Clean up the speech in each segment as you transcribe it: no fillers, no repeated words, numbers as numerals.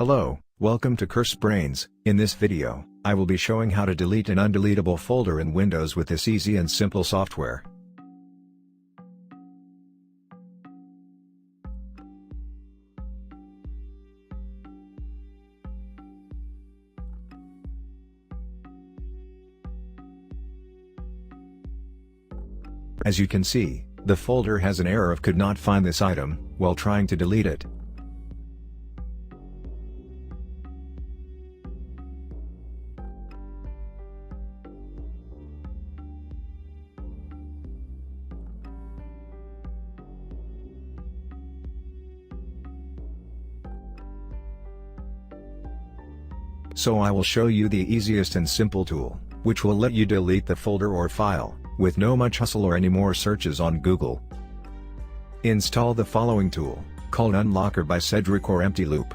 Hello, welcome to Curse Brains. In this video, I will be showing how to delete an undeletable folder in Windows with this easy and simple software. As you can see, the folder has an error of could not find this item while trying to delete it. So I will show you the easiest and simple tool, which will let you delete the folder or file, with no much hustle or any more searches on Google. Install the following tool, called Unlocker by Cedric or Empty Loop.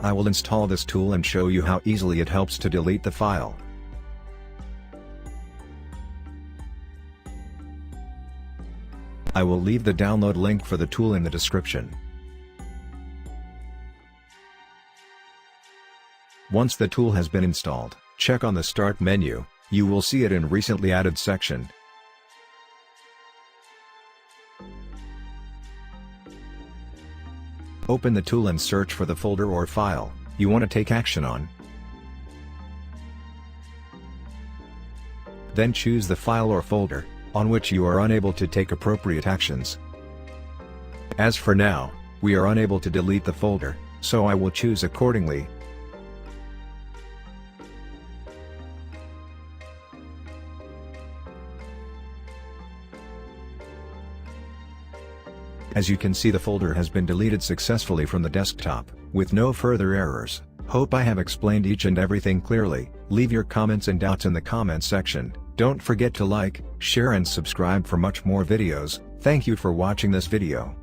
I will install this tool and show you how easily it helps to delete the file. I will leave the download link for the tool in the description. Once the tool has been installed, check on the Start menu. You will see it in Recently Added section. Open the tool and search for the folder or file you want to take action on. Then choose the file or folder on which you are unable to take appropriate actions. As for now, we are unable to delete the folder, so I will choose accordingly. As you can see, the folder has been deleted successfully from the desktop, with no further errors. Hope I have explained each and everything clearly. Leave your comments and doubts in the comments section. Don't forget to like, share and subscribe for much more videos. Thank you for watching this video.